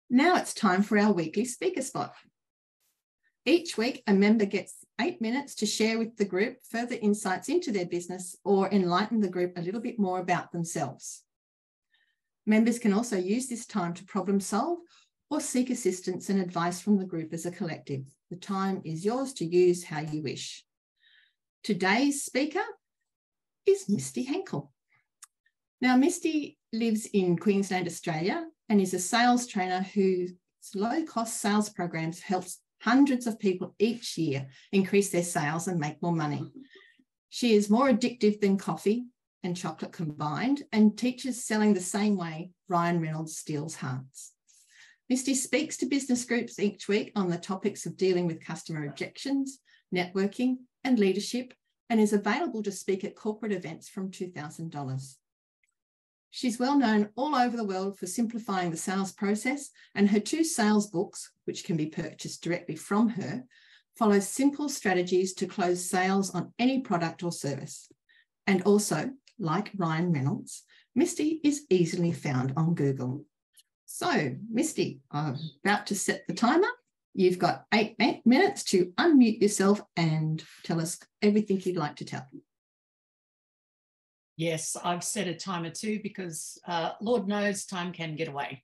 Now it's time for our weekly speaker spot. Each week, a member gets 8 minutes to share with the group further insights into their business or enlighten the group a little bit more about themselves. Members can also use this time to problem solve or seek assistance and advice from the group as a collective. The time is yours to use how you wish. Today's speaker is Misty Henkel. Now, Misty lives in Queensland, Australia, and is a sales trainer whose low-cost sales programs helps hundreds of people each year increase their sales and make more money. She is more addictive than coffee and chocolate combined and teaches selling the same way Ryan Reynolds steals hearts. Misty speaks to business groups each week on the topics of dealing with customer objections, networking and leadership, and is available to speak at corporate events from $2,000. She's well known all over the world for simplifying the sales process, and her 2 sales books, which can be purchased directly from her, follow simple strategies to close sales on any product or service. And also, like Ryan Reynolds, Misty is easily found on Google. So, Misty, I'm about to set the timer. You've got 8 minutes to unmute yourself and tell us everything you'd like to tell. Yes, I've set a timer too because Lord knows time can get away.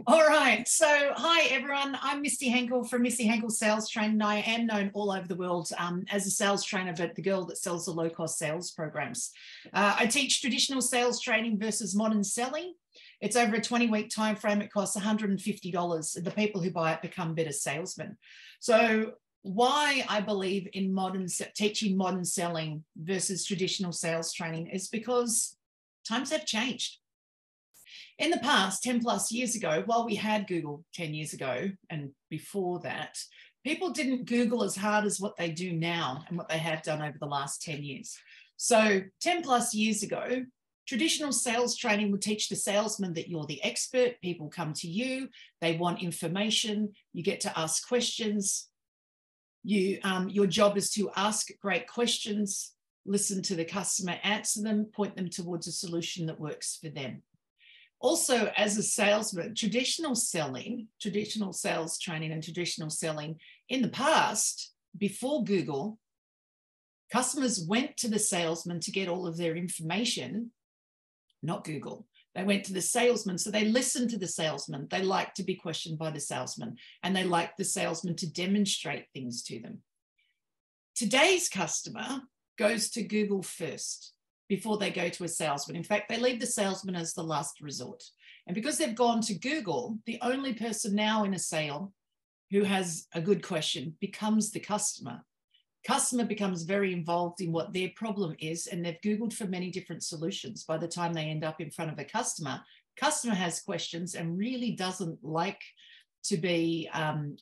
All right. So hi, everyone. I'm Misty Henkel from Misty Henkel Sales Training. I am known all over the world as a sales trainer, but the girl that sells the low-cost sales programs. I teach traditional sales training versus modern selling. It's over a 20-week time frame. It costs $150. The people who buy it become better salesmen. So why I believe in teaching modern selling versus traditional sales training is because times have changed. In the past, 10 plus years ago, while we had Google 10 years ago and before that, people didn't Google as hard as what they do now and what they have done over the last 10 years. So 10 plus years ago, traditional sales training would teach the salesman that you're the expert. People come to you, they want information, you get to ask questions. Your job is to ask great questions, listen to the customer, answer them, point them towards a solution that works for them. Also, as a salesman, traditional sales training and traditional selling in the past, before Google, customers went to the salesman to get all of their information, not Google. They went to the salesman, so they listened to the salesman. They liked to be questioned by the salesman, and they liked the salesman to demonstrate things to them. Today's customer goes to Google first before they go to a salesman. In fact, they leave the salesman as the last resort. And because they've gone to Google, the only person now in a sale who has a good question becomes the customer. Customer becomes very involved in what their problem is, and they've Googled for many different solutions. By the time they end up in front of a customer has questions and really doesn't like to be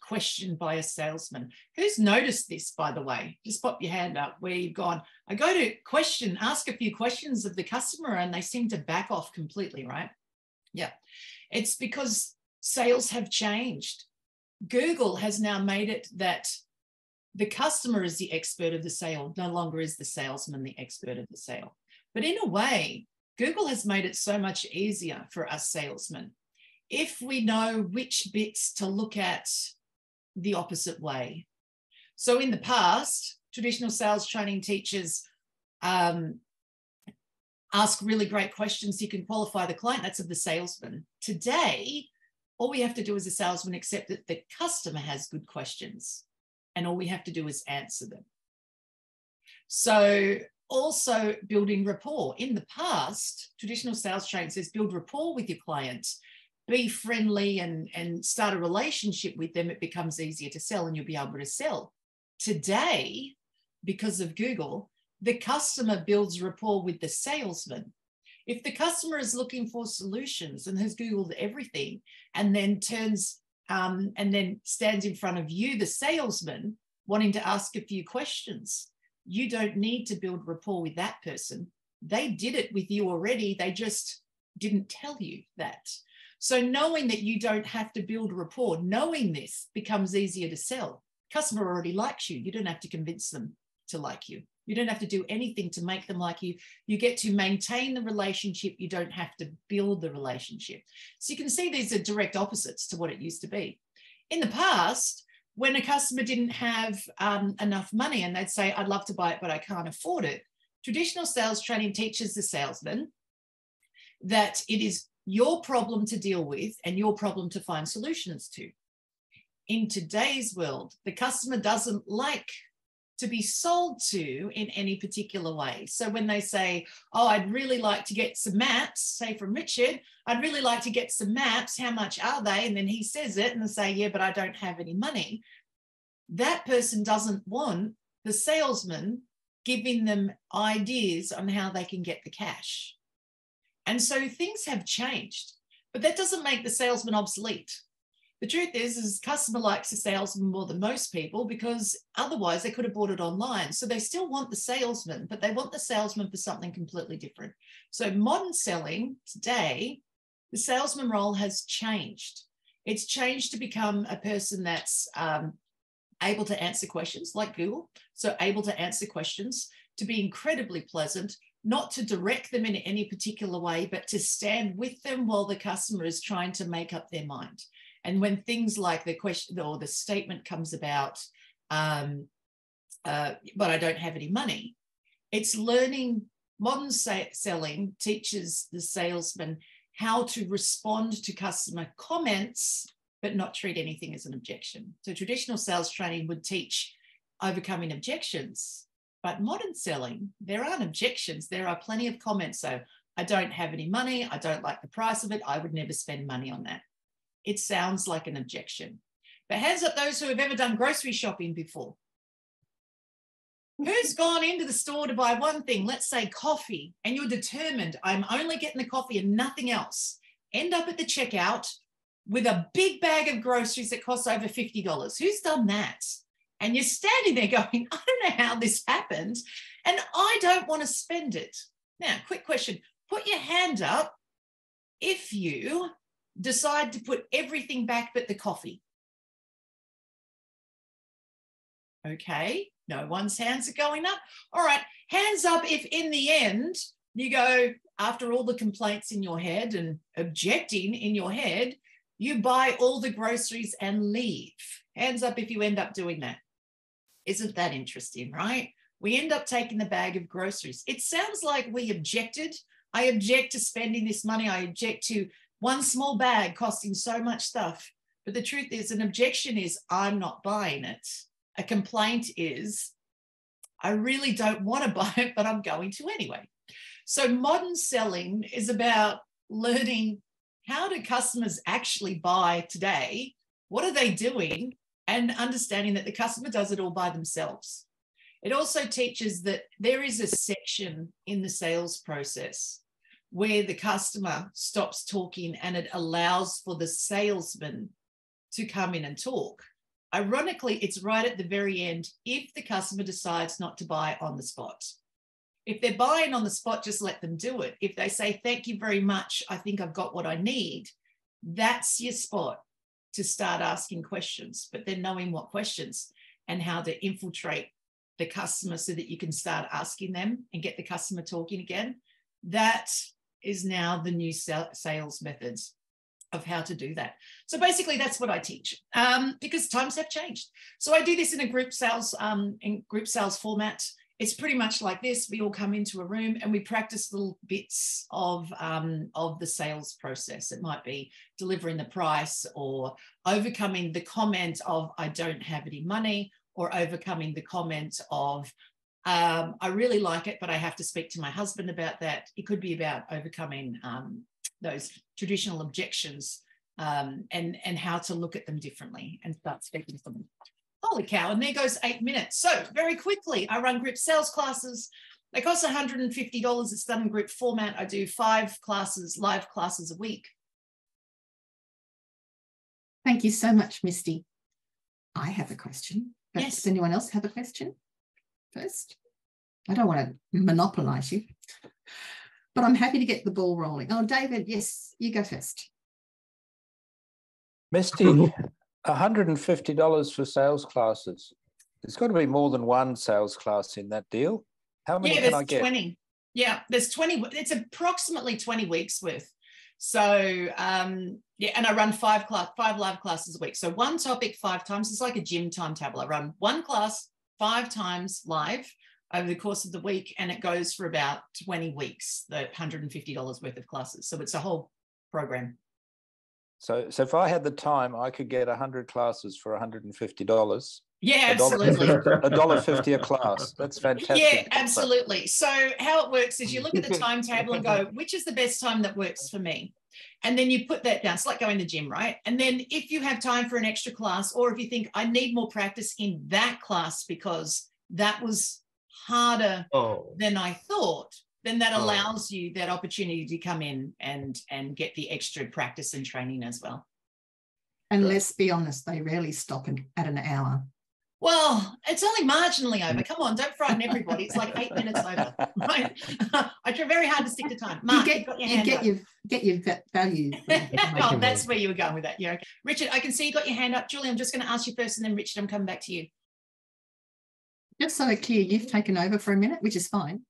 questioned by a salesman. Who's noticed this, by the way? Just pop your hand up where you've gone, I go to ask a few questions of the customer and they seem to back off completely, right? Yeah, it's because sales have changed. Google has now made it that the customer is the expert of the sale, no longer is the salesman the expert of the sale. But in a way, Google has made it so much easier for us salesmen. If we know which bits to look at the opposite way. So in the past, traditional sales training teachers ask really great questions. You can qualify the client, that's of the salesman. Today, all we have to do as a salesman accept that the customer has good questions. And all we have to do is answer them. So also building rapport. In the past, traditional sales training says build rapport with your clients, be friendly and start a relationship with them. It becomes easier to sell and you'll be able to sell. Today, because of Google, the customer builds rapport with the salesman. If the customer is looking for solutions and has Googled everything and then stands in front of you, the salesman, wanting to ask a few questions, you don't need to build rapport with that person. They did it with you already. They just didn't tell you that. So knowing that you don't have to build rapport, knowing this becomes easier to sell. Customer already likes you. You don't have to convince them to like you. You don't have to do anything to make them like you. You get to maintain the relationship. You don't have to build the relationship. So you can see these are direct opposites to what it used to be. In the past, when a customer didn't have enough money and they'd say, I'd love to buy it, but I can't afford it, traditional sales training teaches the salesman that it is your problem to deal with and your problem to find solutions to. In today's world, the customer doesn't like to be sold to in any particular way. So when they say, oh, I'd really like to get some maps, say from Richard, I'd really like to get some maps, how much are they? And then he says it and they say, yeah, but I don't have any money. That person doesn't want the salesman giving them ideas on how they can get the cash. And so things have changed, but that doesn't make the salesman obsolete. The truth is customer likes the salesman more than most people because otherwise they could have bought it online. So they still want the salesman, but they want the salesman for something completely different. So modern selling today, the salesman role has changed. It's changed to become a person that's able to answer questions like Google. So able to answer questions, to be incredibly pleasant, not to direct them in any particular way, but to stand with them while the customer is trying to make up their mind. And when things like the question or the statement comes about, but I don't have any money, it's learning. Modern selling teaches the salesman how to respond to customer comments, but not treat anything as an objection. So traditional sales training would teach overcoming objections, but modern selling, there aren't objections. There are plenty of comments. So I don't have any money. I don't like the price of it. I would never spend money on that. It sounds like an objection. But hands up those who have ever done grocery shopping before. Who's gone into the store to buy one thing, let's say coffee, and you're determined, I'm only getting the coffee and nothing else. End up at the checkout with a big bag of groceries that costs over $50. Who's done that? And you're standing there going, I don't know how this happened, and I don't want to spend it. Now, quick question. Put your hand up if you decide to put everything back but the coffee. Okay, no one's hands are going up. All right, hands up if in the end you go, after all the complaints in your head and objecting in your head, you buy all the groceries and leave. Hands up if you end up doing that. Isn't that interesting, right? We end up taking the bag of groceries. It sounds like we objected. I object to spending this money. I object to one small bag costing so much stuff. But the truth is, an objection is, I'm not buying it. A complaint is, I really don't want to buy it, but I'm going to anyway. So modern selling is about learning, how do customers actually buy today? What are they doing? And understanding that the customer does it all by themselves. It also teaches that there is a section in the sales process where the customer stops talking and it allows for the salesman to come in and talk. Ironically, it's right at the very end if the customer decides not to buy on the spot. If they're buying on the spot, just let them do it. If they say, thank you very much, I think I've got what I need, that's your spot to start asking questions, but then knowing what questions and how to infiltrate the customer so that you can start asking them and get the customer talking again. That is now the new sales methods of how to do that. So basically that's what I teach because times have changed. So I do this in a group sales format. It's pretty much like this. We all come into a room and we practice little bits of the sales process. It might be delivering the price or overcoming the comment of, I don't have any money, or overcoming the comment of, I really like it, but I have to speak to my husband about that. It could be about overcoming those traditional objections and how to look at them differently and start speaking to them. Holy cow, and there goes 8 minutes. So very quickly, I run group sales classes. They cost $150. It's done in group format. I do 5 classes, live classes a week. Thank you so much, Misty. I have a question. Yes. Does anyone else have a question first? I don't want to monopolise you, but I'm happy to get the ball rolling. Oh, David, yes, you go first. Misty, $150 for sales classes. There's got to be more than one sales class in that deal. How many Yeah, can there's I get? 20. Yeah, there's 20. It's approximately 20 weeks worth. So yeah, and I run 5 live classes a week. So one topic 5 times. It's like a gym timetable. I run one class 5 times live over the course of the week, and it goes for about 20 weeks, the $150 worth of classes. So it's a whole program. So if I had the time, I could get 100 classes for $150. Yeah, absolutely. $1.50 a class. That's fantastic. Yeah, absolutely. So how it works is you look at the timetable and go, which is the best time that works for me? And then you put that down. It's like going to the gym, right? And then if you have time for an extra class, or if you think I need more practice in that class because that was harder than I thought, then that allows you that opportunity to come in and get the extra practice and training as well. And let's be honest, they rarely stop at an hour. Well, it's only marginally over. Come on, don't frighten everybody. It's like 8 minutes over. Right? I try very hard to stick to time. Mark, you get your value. Oh, that's where you were going with that. Yeah. Okay. Richard, I can see you got your hand up. Julie, I'm just going to ask you first, and then Richard, I'm coming back to you. Just so clear, you've taken over for a minute, which is fine.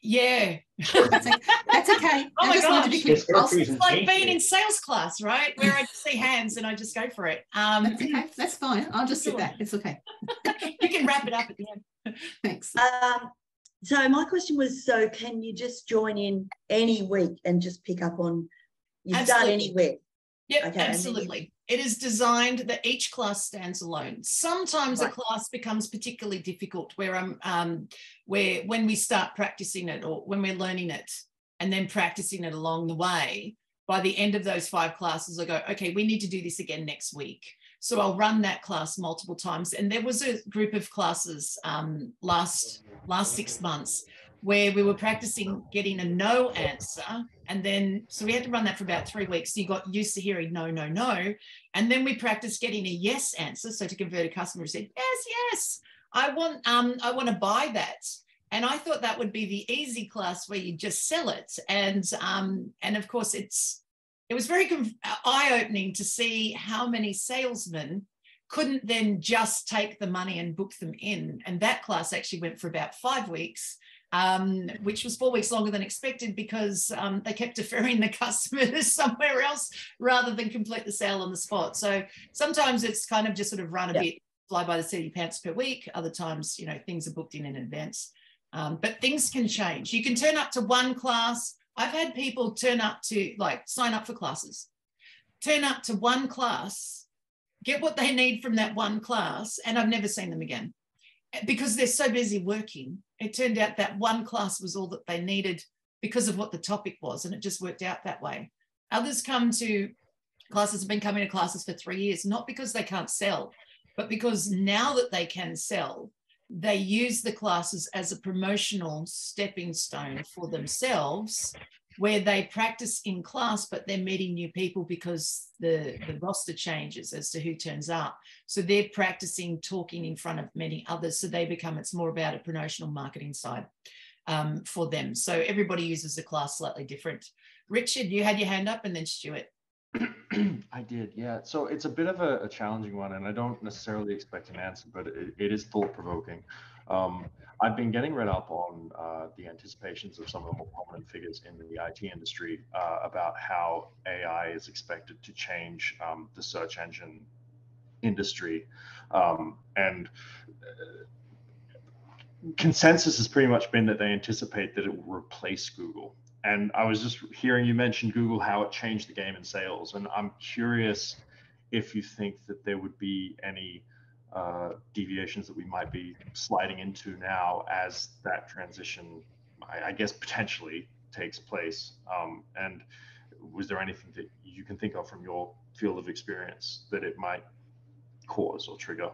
Yeah. That's okay. Oh my gosh. It's like being in sales class, right? Where I just see hands and I just go for it. That's okay. That's fine. I'll just sit back. It's okay. You can wrap it up at the end. Thanks. So my question was, so can you just join in any week and just pick up on you've done anywhere? Yep, okay, absolutely. It is designed that each class stands alone. Sometimes a class becomes particularly difficult where when we start practicing it, or when we're learning it and then practicing it along the way, by the end of those 5 classes, I go, okay, we need to do this again next week. So I'll run that class multiple times. And there was a group of classes last 6 months where we were practicing getting a no answer. And then, so we had to run that for about 3 weeks. So you got used to hearing no, no, no. And then we practiced getting a yes answer. So to convert a customer who said, yes, I want to buy that. And I thought that would be the easy class where you just sell it. And of course, it was very eye-opening to see how many salesmen couldn't then just take the money and book them in. And that class actually went for about 5 weeks. Which was 4 weeks longer than expected because they kept deferring the customer to somewhere else rather than complete the sale on the spot. So sometimes it's kind of just sort of run a bit fly by the seat of your pants per week. Other times, things are booked in advance. But things can change. You can turn up to one class. I've had people turn up to sign up for classes, turn up to one class, get what they need from that one class, and I've never seen them again. Because they're so busy working, it turned out that one class was all that they needed because of what the topic was, and it just worked out that way. Others come to classes, have been coming to classes for 3 years, not because they can't sell, but because now that they can sell, they use the classes as a promotional stepping stone for themselves, where they practice in class, but they're meeting new people because the roster changes as to who turns up. So they're practicing talking in front of many others. So it's more about a promotional marketing side for them. So everybody uses the class slightly different. Richard, you had your hand up, and then Stuart. I did, yeah. So it's a bit of a challenging one, and I don't necessarily expect an answer, but it is thought-provoking. I've been getting read up on the anticipations of some of the more prominent figures in the IT industry about how AI is expected to change the search engine industry. And consensus has pretty much been that they anticipate that it will replace Google. And I was just hearing you mention Google, how it changed the game in sales. And I'm curious if you think that there would be any deviations that we might be sliding into now as that transition, I guess, potentially takes place. And was there anything that you can think of from your field of experience that it might cause or trigger?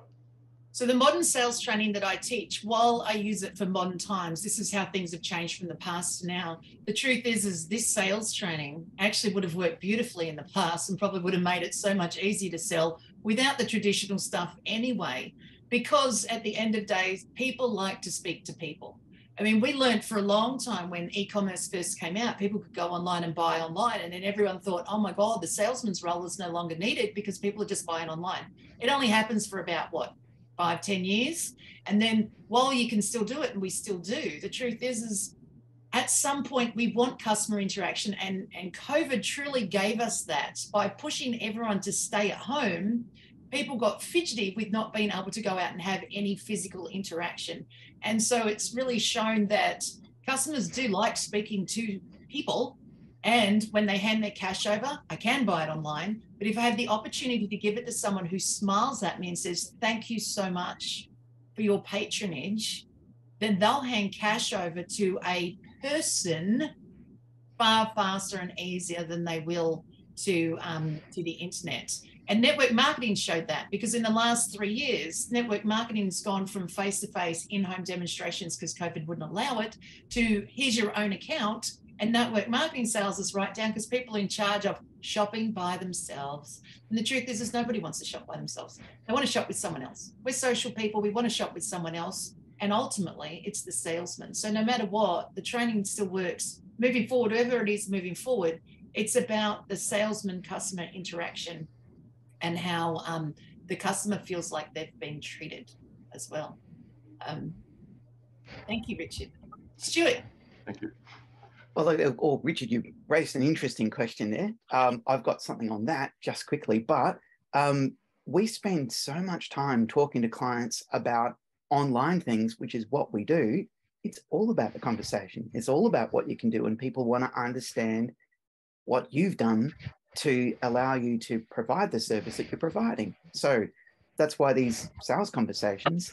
So the modern sales training that I teach, while I use it for modern times, this is how things have changed from the past to now. The truth is this sales training actually would have worked beautifully in the past and probably would have made it so much easier to sell without the traditional stuff anyway, because at the end of days, people like to speak to people. I mean, we learned for a long time when e-commerce first came out, people could go online and buy online, and then everyone thought, oh my God, the salesman's role is no longer needed because people are just buying online. It only happens for about, 5 5, 10 years. And then while you can still do it, and we still do, the truth is at some point we want customer interaction, and COVID truly gave us that. By pushing everyone to stay at home, people got fidgety with not being able to go out and have any physical interaction. And so it's really shown that customers do like speaking to people. And when they hand their cash over, I can buy it online. But if I have the opportunity to give it to someone who smiles at me and says, thank you so much for your patronage, then they'll hand cash over to a person far faster and easier than they will to the internet. And network marketing showed that, because in the last 3 years, network marketing has gone from face-to-face in-home demonstrations, because COVID wouldn't allow it, to here's your own account. And network marketing sales is right down, because people are in charge of shopping by themselves. And the truth is nobody wants to shop by themselves. They want to shop with someone else. We're social people. We want to shop with someone else. And ultimately, it's the salesman. So no matter what, the training still works. Moving forward, whoever it is moving forward, it's about the salesman-customer interaction and how the customer feels like they've been treated as well. Thank you, Richard. Stuart. Thank you. Well, Richard, you raised an interesting question there. I've got something on that just quickly, but we spend so much time talking to clients about online things, which is what we do. It's all about the conversation. It's all about what you can do, and people want to understand what you've done to allow you to provide the service that you're providing. So that's why these sales conversations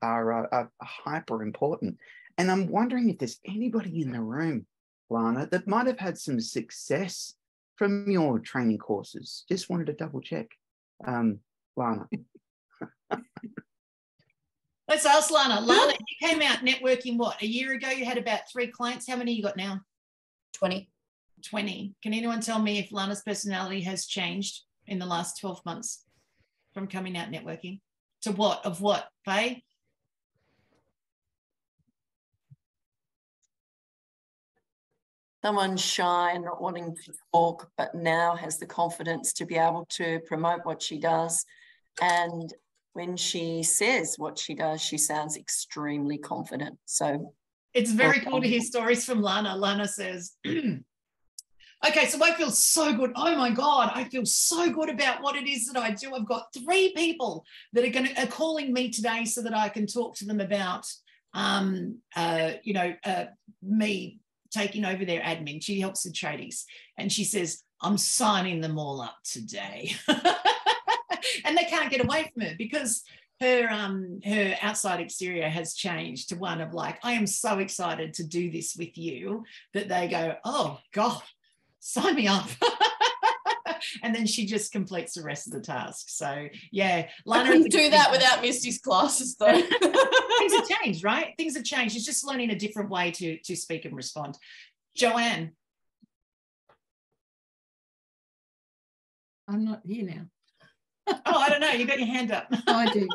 are hyper important. And I'm wondering if there's anybody in the room, Lana, that might have had some success from your training courses. Just wanted to double check. Lana. Let's ask Lana. Lana, you came out networking, what, a year ago? You had about 3 clients. How many you got now? 20. 20. Can anyone tell me if Lana's personality has changed in the last 12 months from coming out networking to what? Of what, Faye? Someone shy and not wanting to talk, but now has the confidence to be able to promote what she does. And when she says what she does, she sounds extremely confident. So it's very cool to hear stories from Lana. Lana says, okay, so I feel so good. Oh my God, I feel so good about what it is that I do. I've got 3 people that are calling me today so that I can talk to them about, me taking over their admin. She helps with tradies. And she says, I'm signing them all up today. And they can't get away from her, because her outside exterior has changed to one of like, I am so excited to do this with you, that they go, oh God, sign me up. And then she just completes the rest of the task. So yeah, Lana, I couldn't do that without Misty's classes though. Things have changed, right? Things have changed. She's just learning a different way to speak and respond. Joanne. I'm not here now. Oh, I don't know. You got your hand up. Oh, I do.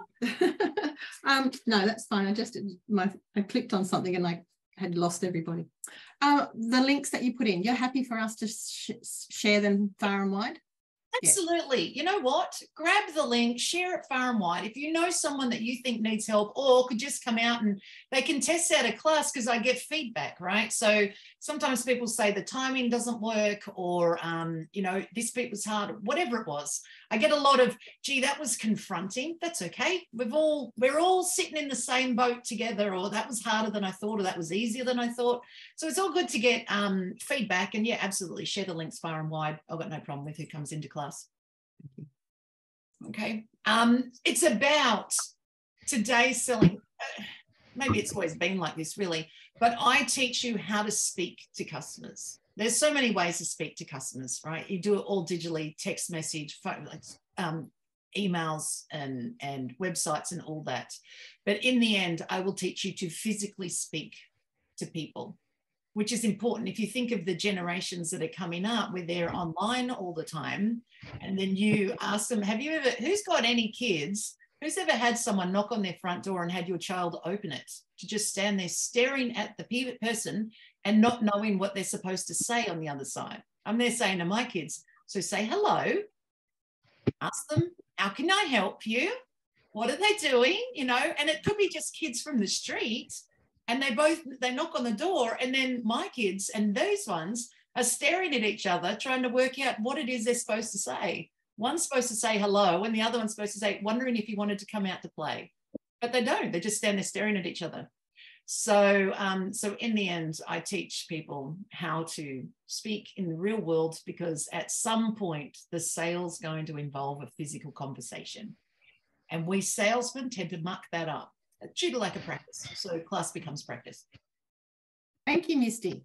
No, that's fine. I clicked on something and I had lost everybody. The links that you put in, you're happy for us to share them far and wide? Absolutely. Yeah. You know what? Grab the link, share it far and wide. If you know someone that you think needs help or could just come out and they can test out a class, because I get feedback, right? So sometimes people say the timing doesn't work, or, this bit was hard, whatever it was. I get a lot of, gee, that was confronting. That's okay. We're all sitting in the same boat together, or that was harder than I thought, or that was easier than I thought. So it's all good to get feedback. And yeah, absolutely. Share the links far and wide. I've got no problem with who comes into class. Okay. It's about today's selling. Maybe it's always been like this, really, but I teach you how to speak to customers. There's so many ways to speak to customers, right? You do it all digitally, text message, phone, emails and websites and all that. But in the end, I will teach you to physically speak to people, which is important. If you think of the generations that are coming up where they're online all the time, and then you ask them, who's got any kids? Who's ever had someone knock on their front door and had your child open it, to just stand there staring at the person and not knowing what they're supposed to say on the other side? I'm there saying to my kids, so say hello, ask them, how can I help you? what are they doing? You know, and it could be just kids from the street, and they knock on the door, and then my kids and those ones are staring at each other, trying to work out what it is they're supposed to say. One's supposed to say hello, and the other one's supposed to say, wondering if you wanted to come out to play. But they don't. They just stand there staring at each other. So, so in the end, I teach people how to speak in the real world, because at some point, the sale's going to involve a physical conversation. And we salesmen tend to muck that up due to lack of practice. So class becomes practice. Thank you, Misty.